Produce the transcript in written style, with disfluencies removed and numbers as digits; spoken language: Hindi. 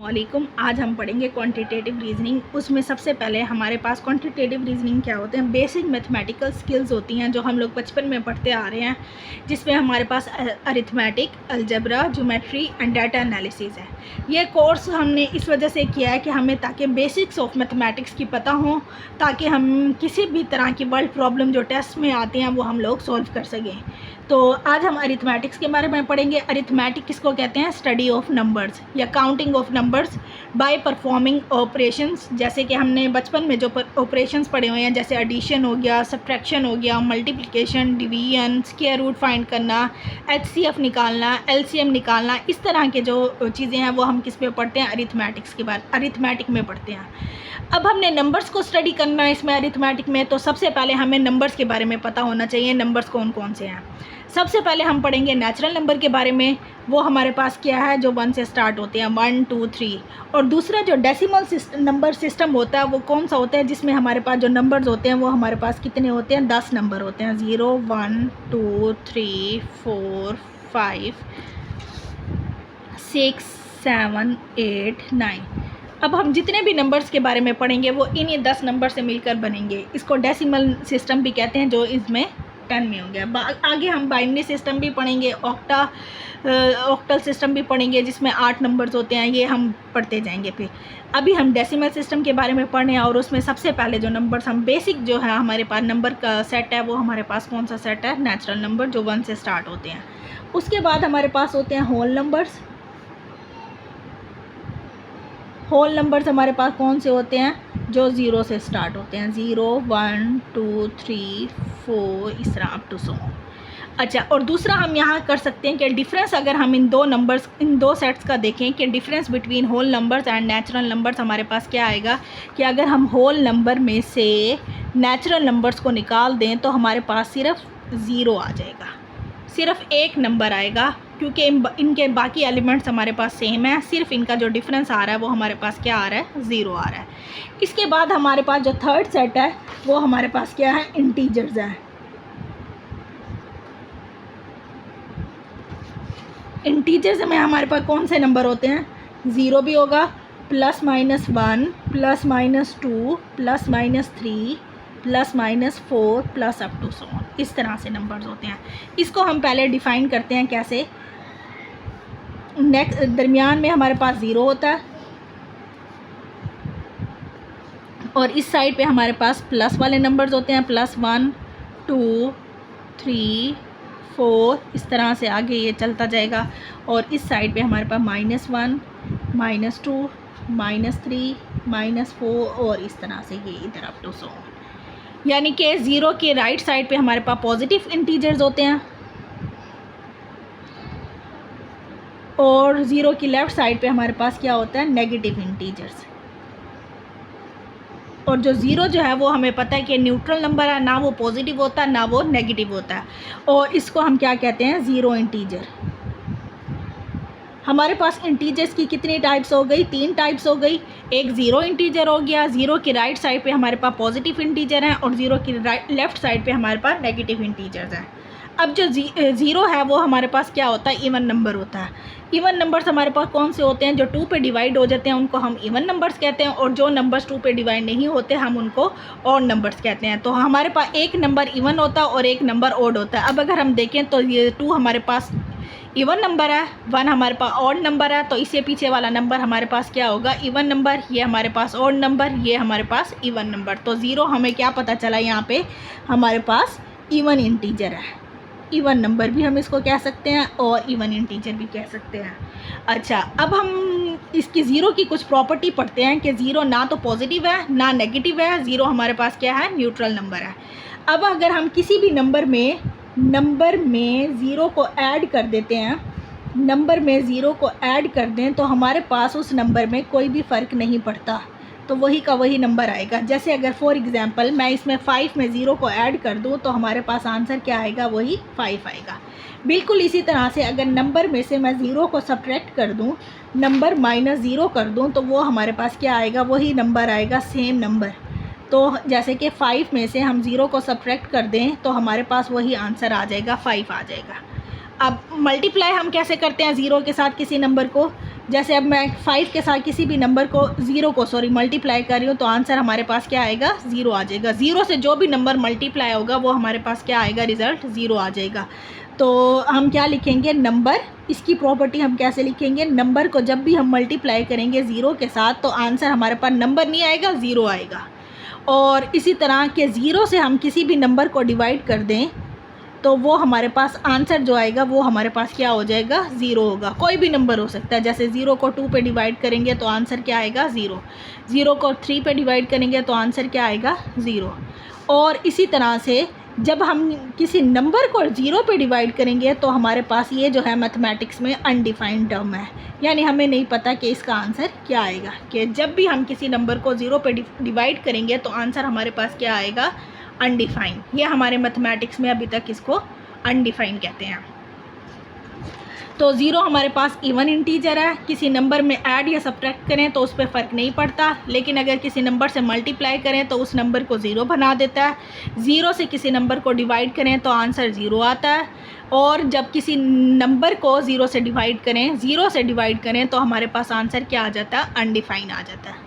वालेकुम। आज हम पढ़ेंगे क्वांटिटेटिव रीजनिंग। उसमें सबसे पहले हमारे पास क्वांटिटेटिव रीजनिंग क्या होते हैं, बेसिक मैथमेटिकल स्किल्स होती हैं जो हम लोग बचपन में पढ़ते आ रहे हैं, जिसमें हमारे पास arithmetic, algebra, geometry and data analysis है। ये कोर्स हमने इस वजह से किया है कि हमें ताकि बेसिक्स ऑफ मैथमेटिक्स की पता हो, ताकि हम किसी भी तरह की वर्ल्ड प्रॉब्लम जो टेस्ट में आती हैं वो हम लोग सॉल्व कर सकें। तो आज हम अरिथमेटिक्स के बारे में पढ़ेंगे। अरिथमेटिक किसको कहते हैं? स्टडी ऑफ नंबर्स या counting of numbers by performing operations. जैसे कि हमने बचपन में जो ऑपरेशंस पढ़े हुए हैं, जैसे एडिशन हो गया, सब्ट्रैक्शन हो गया, multiplication, division, square root find करना, एचसीएफ निकालना, एलसीएम निकालना, इस तरह के जो चीज़ें हैं वो हम किस पे पढ़ते हैं? अरिथमेटिक्स के बाद अरिथमेटिक में पढ़ते हैं। अब हमने नंबर्स को स्टडी करना है इसमें अरिथमेटिक में, तो सबसे पहले हमें नंबर्स के बारे में पता होना चाहिए। नंबर्स कौन कौन से हैं? सबसे पहले हम पढ़ेंगे नेचुरल नंबर के बारे में। वो हमारे पास क्या है? जो 1 से स्टार्ट होते हैं, 1 2 3। और दूसरा जो डेसिमल नंबर सिस्टम होता है वो कौन सा होता है? जिसमें हमारे पास जो नंबर्स होते हैं वो हमारे पास कितने होते हैं? 10 नंबर होते हैं। 0 1 2 3 4 5 6 7 8 9। अब हम जितने भी नंबर्स के बारे में पढ़ेंगे वो इन्हीं 10 नंबर से मिलकर बनेंगे। इसको डेसिमल सिस्टम भी कहते हैं, जो इसमें 10 में हो गया। आगे हम बाइनरी सिस्टम भी पढ़ेंगे, ऑक्टल सिस्टम भी पढ़ेंगे, जिसमें 8 नंबर्स होते हैं। ये हम पढ़ते जाएंगे। फिर अभी हम डेसिमल सिस्टम के बारे में पढ़ने हैं, और उसमें सबसे पहले जो नंबर्स हम बेसिक जो है हमारे पास नंबर का सेट है, वो हमारे पास कौन सा सेट है? नेचुरल नंबर, जो 1 से स्टार्ट होते हैं। उसके बाद हमारे पास होते हैं होल नंबर्स। होल नंबर्स हमारे पास कौन से होते हैं? जो 0 से स्टार्ट होते हैं। 0 1 2 3 4, इस तरह अप टू 100। अच्छा, और दूसरा हम यहाँ कर सकते हैं कि डिफरेंस अगर हम इन दो सेट्स का देखें कि difference between whole numbers and natural numbers हमारे पास क्या आएगा कि अगर हम होल नंबर में से नेचुरल नंबर्स को निकाल दें तो हमारे पास सिर्फ 0 आ जाएगा, सिर्फ एक नंबर आएगा, क्योंकि इनके बाकी एलिमेंट्स हमारे पास सेम है। सिर्फ इनका जो डिफरेंस आ रहा है वो हमारे पास क्या आ रहा है? 0 आ रहा है। इसके बाद हमारे पास जो थर्ड सेट है वो हमारे पास क्या है? इंटीजर्स है। इंटीजर्स में हमारे पास कौन से नंबर होते हैं? 0 भी होगा, +-1, +-2, +-3, +-4, प्लस अप टू 100। इस तरह से नंबर्स होते हैं। इसको हम पहले डिफ़ाइन करते हैं कैसे। नेक्स्ट दरमियान में हमारे पास 0 होता है, और इस साइड पे हमारे पास प्लस वाले नंबर्स होते हैं, +1 2 3 4, इस तरह से आगे ये चलता जाएगा। और इस साइड पे हमारे पास -1 -2 -3 -4, और इस तरह से ये इधर अप टू 100। यानी कि 0 के राइट साइड पे हमारे पास पॉजिटिव इंटीजर्स होते हैं, और 0 की लेफ़्ट साइड पे हमारे पास क्या होता है? Negative integers. और जो 0 जो है वो हमें पता है कि न्यूट्रल नंबर है, ना वो पॉजिटिव होता है ना वो नेगेटिव होता है, और इसको हम क्या कहते हैं? 0 इंटीजर। हमारे पास इंटीजर्स की कितनी टाइप्स हो गई? 3 टाइप्स हो गई। एक 0 इंटीजर हो गया, 0 की राइट साइड पे हमारे पास पॉजिटिव इंटीजर हैं, और 0 की लेफ़्ट साइड पे हमारे पास नेगेटिव इंटीजर्स हैं। अब जो 0 है वो हमारे पास क्या होता है? इवन नंबर होता है। इवन नंबर्स हमारे पास कौन से होते हैं? जो 2 पे डिवाइड हो जाते हैं उनको हम इवन नंबर्स कहते हैं, और जो नंबर्स 2 पे डिवाइड नहीं होते हम उनको ऑड नंबर्स कहते हैं। तो हमारे पास एक नंबर इवन होता है और एक नंबर ऑड होता है। अब अगर हम देखें तो ये 2 हमारे पास इवन नंबर है, 1 हमारे पास ऑड नंबर है, तो इससे पीछे वाला नंबर हमारे पास क्या होगा? Even number. ये हमारे पास ऑड नंबर, ये हमारे पास इवन नंबर। तो 0 हमें क्या पता चला? यहाँ पे हमारे पास इवन इंटीजर है। इवन नंबर भी हम इसको कह सकते हैं और इवन इंटीजर भी कह सकते हैं। अच्छा, अब हम इसकी 0 की कुछ प्रॉपर्टी पढ़ते हैं कि 0 ना तो पॉजिटिव है ना नेगेटिव है। 0 हमारे पास क्या है? न्यूट्रल नंबर है। अब अगर हम किसी भी नंबर में 0 को ऐड कर देते हैं, नंबर में 0 को ऐड कर दें, तो हमारे पास उस नंबर में कोई भी फ़र्क नहीं पड़ता, तो वही का वही नंबर आएगा। जैसे अगर फॉर एग्ज़ाम्पल मैं इसमें 5 में 0 को ऐड कर दूं तो हमारे पास आंसर क्या आएगा? वही 5 आएगा। बिल्कुल इसी तरह से अगर नंबर में से मैं 0 को सब्ट्रैक्ट कर दूं, नंबर -0 कर दूं, तो वो हमारे पास क्या आएगा? वही नंबर आएगा, सेम नंबर। तो जैसे कि 5 में से हम 0 को सब्ट्रैक्ट कर दें तो हमारे पास वही आंसर आ जाएगा, 5 आ जाएगा। अब मल्टीप्लाई हम कैसे करते हैं 0 के साथ किसी नंबर को? जैसे अब मैं 5 के साथ किसी भी नंबर को मल्टीप्लाई कर रही हूँ तो आंसर हमारे पास क्या आएगा, 0 आ जाएगा। 0 से जो भी नंबर मल्टीप्लाई होगा वो हमारे पास क्या आएगा, रिज़ल्ट 0 आ जाएगा। तो हम क्या लिखेंगे, नंबर, इसकी प्रॉपर्टी हम कैसे लिखेंगे, नंबर को जब भी हम मल्टीप्लाई करेंगे 0 के साथ तो आंसर हमारे पास नंबर नहीं आएगा, 0 आएगा। और इसी तरह के 0 से हम किसी भी नंबर को डिवाइड कर दें तो वो हमारे पास आंसर जो आएगा वो हमारे पास क्या हो जाएगा, 0 होगा। कोई भी नंबर हो सकता है, जैसे 0 को 2 पे डिवाइड करेंगे तो आंसर क्या आएगा, 0। 0 को 3 पे डिवाइड करेंगे तो आंसर क्या आएगा, 0। और इसी तरह से जब हम किसी नंबर को 0 पे डिवाइड करेंगे तो हमारे पास ये जो है मैथमेटिक्स में अनडिफाइंड टर्म है, यानी हमें नहीं पता कि इसका आंसर क्या आएगा। कि जब भी हम किसी नंबर को 0 पे डिवाइड करेंगे तो आंसर हमारे पास क्या आएगा, अनडिफाइंड। ये हमारे मैथमेटिक्स में अभी तक इसको अनडिफाइंड कहते हैं। तो 0 हमारे पास इवन इंटीजर है, किसी नंबर में ऐड या सब्ट्रैक्ट करें तो उस पर फ़र्क नहीं पड़ता, लेकिन अगर किसी नंबर से मल्टीप्लाई करें तो उस नंबर को 0 बना देता है। 0 से किसी नंबर को डिवाइड करें तो आंसर 0 आता है, और जब किसी नंबर को 0 से डिवाइड करें तो हमारे पास आंसर क्या आ जाता है, अनडिफाइंड आ जाता है।